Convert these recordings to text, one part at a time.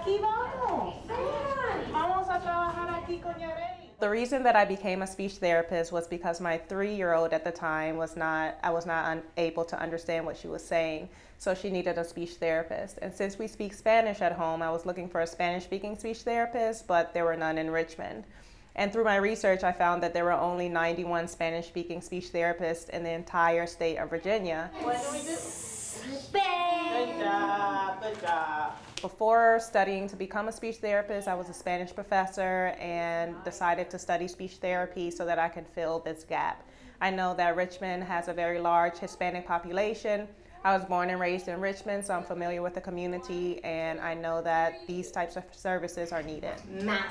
aquí vamos. Vamos a trabajar aquí con Yareli. The reason that I became a speech therapist was because my 3-year-old at the time was not able to understand what she was saying. So she needed a speech therapist. And since we speak Spanish at home, I was looking for a Spanish-speaking speech therapist, but there were none in Richmond. And through my research, I found that there were only 91 Spanish-speaking speech therapists in the entire state of Virginia. What do we do? Good job, good job. Before studying to become a speech therapist, I was a Spanish professor and decided to study speech therapy so that I could fill this gap. I know that Richmond has a very large Hispanic population. I was born and raised in Richmond, so I'm familiar with the community, and I know that these types of services are needed. Good job.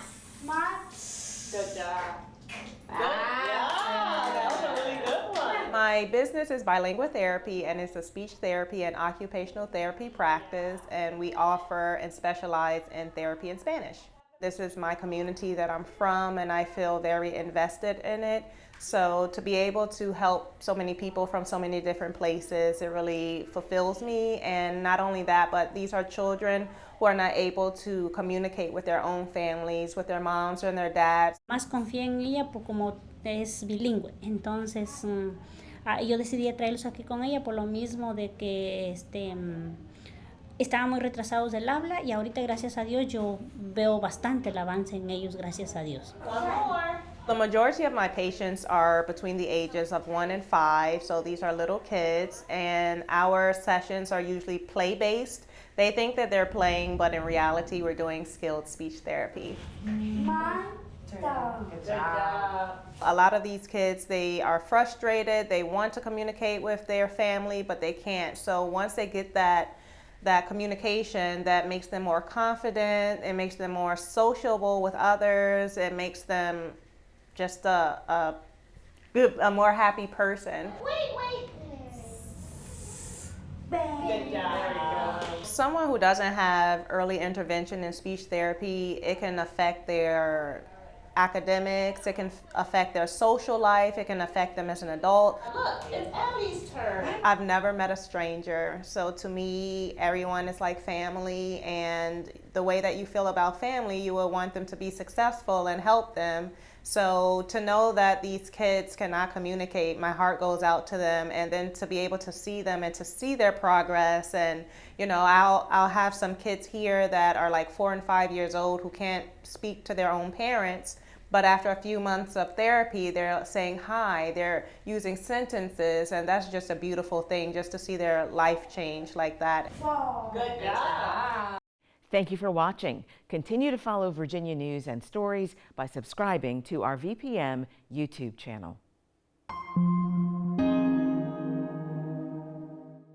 Good job. That was a really good one. My business is Bilinguatherapy, and it's a speech therapy and occupational therapy practice, and we offer and specialize in therapy in Spanish. This is my community that I'm from, and I feel very invested in it. So to be able to help so many people from so many different places, it really fulfills me. And not only that, but these are children who are not able to communicate with their own families, with their moms and their dads. Más confié en ella como es bilingüe, entonces yo decidí traerlos aquí con ella por lo mismo de que estaban muy retrasados del habla, y ahorita gracias a Dios yo veo bastante el avance en ellos, gracias a Dios. One more. The majority of my patients are between the ages of 1 and 5, so these are little kids, and our sessions are usually play-based. They think that they're playing, but in reality we're doing skilled speech therapy. Good job. A lot of these kids, they are frustrated, they want to communicate with their family, but they can't. So once they get that communication, that makes them more confident, it makes them more sociable with others, it makes them just a more happy person. Wait. Good job. Someone who doesn't have early intervention in speech therapy, it can affect their academics, it can affect their social life, it can affect them as an adult. Look, it's Ellie's turn. I've never met a stranger, so to me, everyone is like family, and the way that you feel about family, you will want them to be successful and help them. So to know that these kids cannot communicate, my heart goes out to them, and then to be able to see them and to see their progress. And I'll have some kids here that are like 4 and 5 years old who can't speak to their own parents, but after a few months of therapy, they're saying hi, they're using sentences, and that's just a beautiful thing, just to see their life change like that. Good job. Thank you for watching. Continue to follow Virginia news and stories by subscribing to our VPM YouTube channel.